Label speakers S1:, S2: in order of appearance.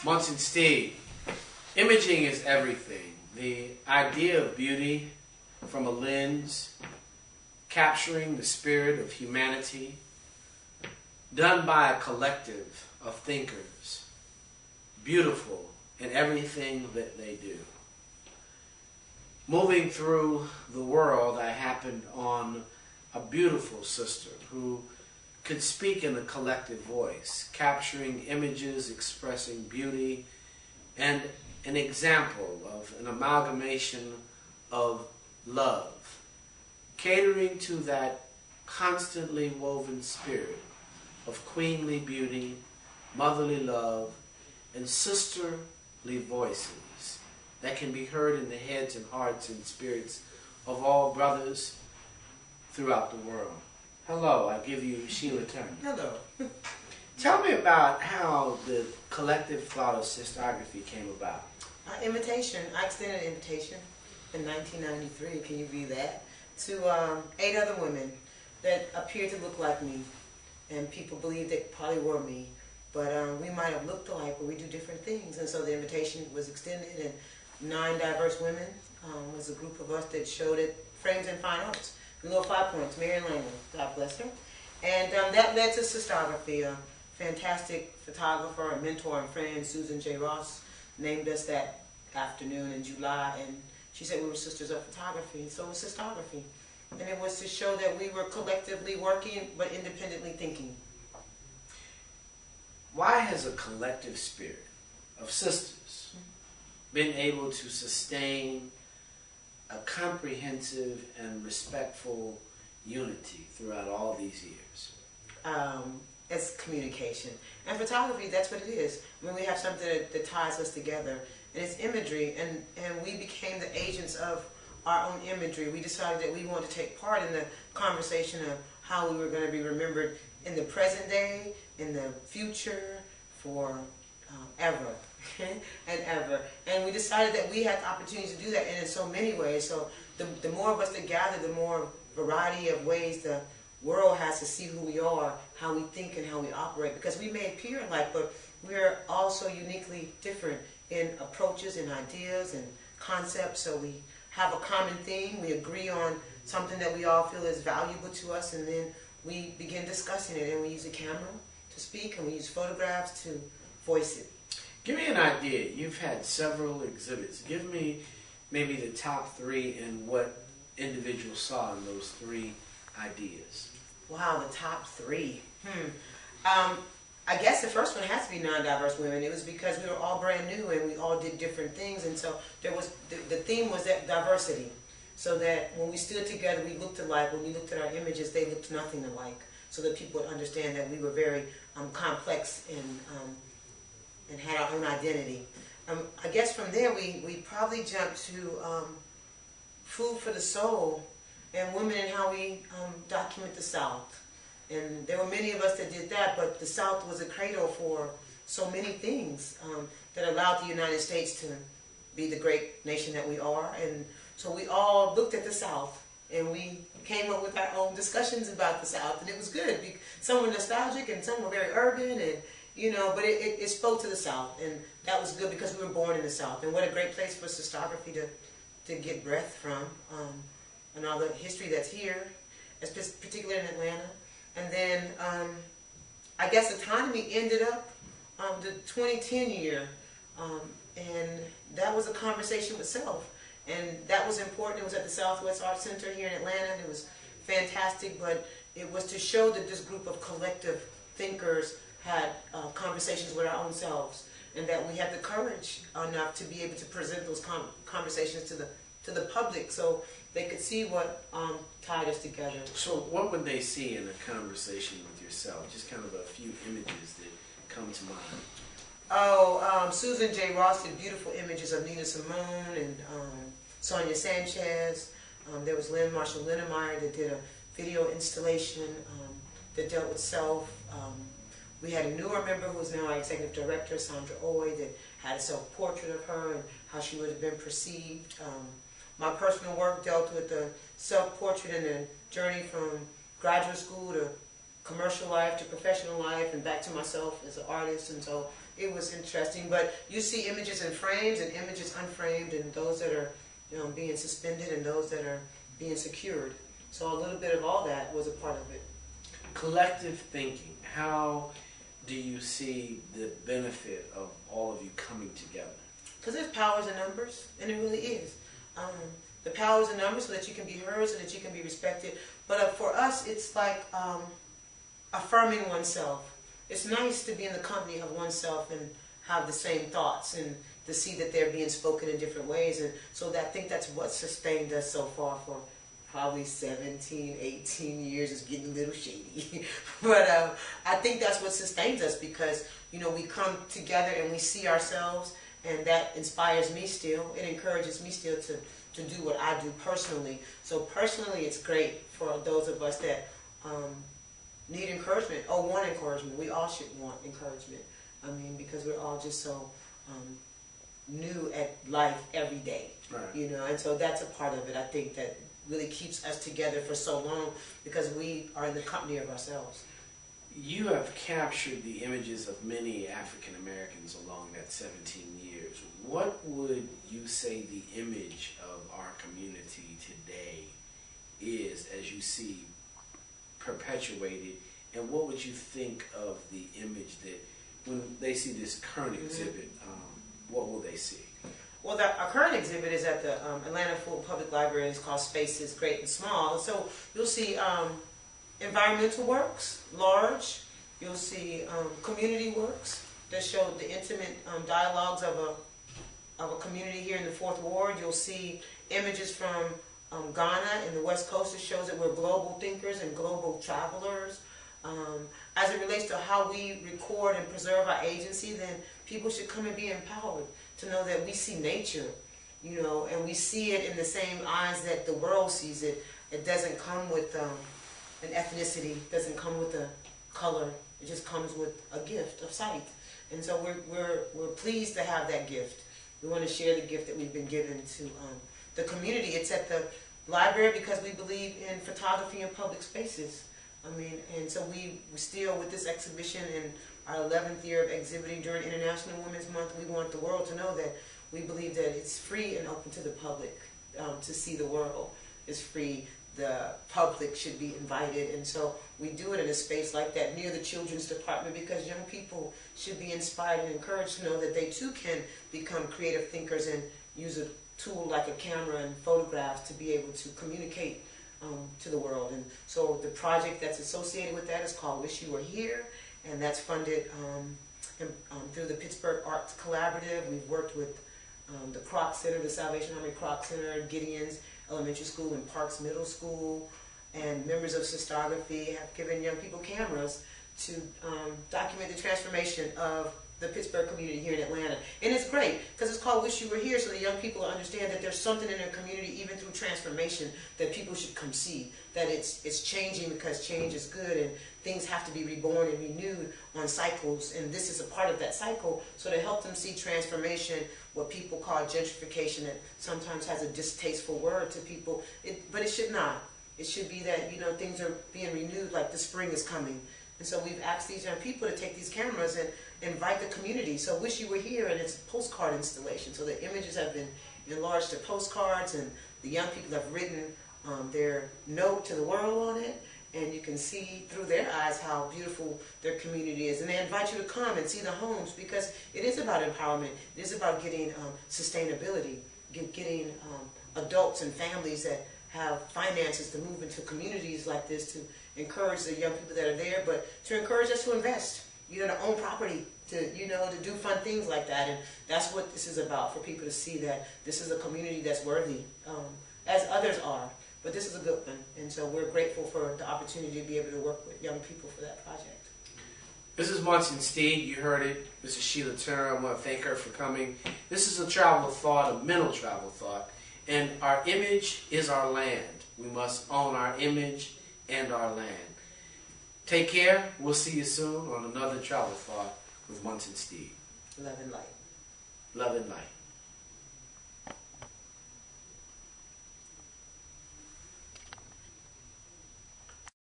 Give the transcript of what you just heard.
S1: Munson Steed. Imaging is everything. The idea of beauty from a lens, capturing the spirit of humanity, done by a collective of thinkers, beautiful in everything that they do. Moving through the world, I happened on a beautiful sister who could speak in a collective voice, capturing images, expressing beauty, and an example of an amalgamation of love, catering to that constantly woven spirit of queenly beauty, motherly love, and sisterly voices that can be heard in the heads and hearts and spirits of all brothers throughout the world. Hello, I give you Sheila Turner.
S2: Hello.
S1: Tell me about how the collective thought of sisterography came about.
S2: Invitation. I extended an invitation in 1993, can you believe that, to 8 other women that appeared to look like me. And people believed they probably were me. But we might have looked alike, but we do different things. And so the invitation was extended, and 9 diverse women was a group of us that showed it, frames and fine arts. Little 5 points, Marion Langland, God bless her. And that led to sisterography. A fantastic photographer, a mentor and friend, Susan J. Ross, named us that afternoon in July, and she said we were sisters of photography, so it was sisterography. And it was to show that we were collectively working, but independently thinking.
S1: Why has a collective spirit of sisters been able to sustain a comprehensive and respectful unity throughout all these years?
S2: It's communication. And photography, that's what it is. I mean, we have something that ties us together, and it's imagery, and we became the agents of our own imagery. We decided that we wanted to take part in the conversation of how we were going to be remembered in the present day, in the future, for ever and ever. And we decided that we had the opportunity to do that, and in so many ways. So the more of us that gather, the more variety of ways the world has to see who we are, how we think, and how we operate. Because we may appear alike, but we're also uniquely different in approaches and ideas and concepts. So we have a common thing. We agree on something that we all feel is valuable to us, and then we begin discussing it. And we use a camera to speak, and we use photographs to voice it.
S1: Give me an idea. You've had several exhibits. Give me maybe the top 3 and what individuals saw in those 3 ideas.
S2: Wow, the top 3. I guess the first one has to be non-diverse women. It was because we were all brand new and we all did different things, and so there was the theme was that diversity. So that when we stood together, we looked alike. When we looked at our images, they looked nothing alike. So that people would understand that we were very complex and had our own identity. I guess from there we probably jumped to food for the soul and women and how we document the South. And there were many of us that did that, but the South was a cradle for so many things that allowed the United States to be the great nation that we are. And so we all looked at the South, and we came up with our own discussions about the South, and it was good. Some were nostalgic, and some were very urban, and but it spoke to the South, and that was good because we were born in the South. And what a great place for sisterography to get breath from, and all the history that's here, particularly in Atlanta. And then I guess autonomy ended up the 2010 year, and that was a conversation with self. And that was important. It was at the Southwest Arts Center here in Atlanta, and it was fantastic, but it was to show that this group of collective thinkers had conversations with our own selves, and that we had the courage enough to be able to present those conversations to the public so they could see what tied us together.
S1: So what would they see in a conversation with yourself? Just kind of a few images that come to mind.
S2: Oh, Susan J. Ross did beautiful images of Nina Simone and Sonia Sanchez. There was Lynn Marshall Linnemeyer that did a video installation that dealt with self. We had a newer member who is now our executive director, Sandra Oy, that had a self-portrait of her and how she would have been perceived. My personal work dealt with the self-portrait and the journey from graduate school to commercial life to professional life and back to myself as an artist. And so it was interesting. But you see images in frames and images unframed, and those that are being suspended and those that are being secured. So a little bit of all that was a part of it.
S1: Collective thinking. How do you see the benefit of all of you coming together?
S2: Because there's powers in numbers, and it really is. The powers in numbers so that you can be heard, so that you can be respected. But for us, it's like affirming oneself. It's nice to be in the company of oneself and have the same thoughts and to see that they're being spoken in different ways. And so I think that's what sustained us so far for probably 17, 18 years. It's getting a little shady. But I think that's what sustains us because, we come together and we see ourselves, and that inspires me still. It encourages me still to do what I do personally. So personally, it's great for those of us that need encouragement or want encouragement. We all should want encouragement. Because we're all just so new at life every day. Right. And so that's a part of it. I think that really keeps us together for so long because we are in the company of ourselves.
S1: You have captured the images of many African Americans along that 17 years. What would you say the image of our community today is as you see perpetuated, and what would you think of the image that when they see this current exhibit, what will they see?
S2: Well, our current exhibit is at the Atlanta Fulton Public Library. It's called Spaces Great and Small. So you'll see environmental works, large. You'll see community works that show the intimate dialogues of a community here in the Fourth Ward. You'll see images from Ghana in the West Coast that shows that we're global thinkers and global travelers. As it relates to how we record and preserve our agency, then people should come and be empowered to know that we see nature, and we see it in the same eyes that the world sees it. It doesn't come with an ethnicity, doesn't come with a color. It just comes with a gift of sight. And so we're pleased to have that gift. We want to share the gift that we've been given to the community. It's at the library because we believe in photography in public spaces. And so we still, with this exhibition in our 11th year of exhibiting during International Women's Month, we want the world to know that we believe that it's free and open to the public to see the world. It's free. The public should be invited. And so we do it in a space like that near the children's department because young people should be inspired and encouraged to know that they too can become creative thinkers and use a tool like a camera and photographs to be able to communicate to the world. And so the project that's associated with that is called Wish You Were Here, and that's funded through the Pittsburgh Arts Collaborative. We've worked with the Kroc Center, the Salvation Army Kroc Center, Gideon's Elementary School and Parks Middle School, and members of Sistography have given young people cameras to document the transformation of the Pittsburgh community here in Atlanta. And it's great because it's called Wish You Were Here, so the young people understand that there's something in their community, even through transformation, that people should come see. That it's changing because change is good and things have to be reborn and renewed on cycles. And this is a part of that cycle. So to help them see transformation, what people call gentrification, that sometimes has a distasteful word to people, but it should not. It should be that, things are being renewed, like the spring is coming. And so we've asked these young people to take these cameras and invite the community. So Wish You Were Here, and it's a postcard installation. So the images have been enlarged to postcards, and the young people have written their note to the world on it. And you can see through their eyes how beautiful their community is. And they invite you to come and see the homes because it is about empowerment. It is about getting sustainability, getting adults and families that have finances to move into communities like this to encourage the young people that are there, but to encourage us to invest, to own property, to do fun things like that. And that's what this is about, for people to see that this is a community that's worthy, as others are. But this is a good one, and so we're grateful for the opportunity to be able to work with young people for that project.
S1: This is Munson Steed. You heard it. This is Sheila Turner. I want to thank her for coming. This is a travel thought, a mental travel thought. And our image is our land. We must own our image and our land. Take care. We'll see you soon on another travel thought with Munson Steed.
S2: Love and light.
S1: Love and light.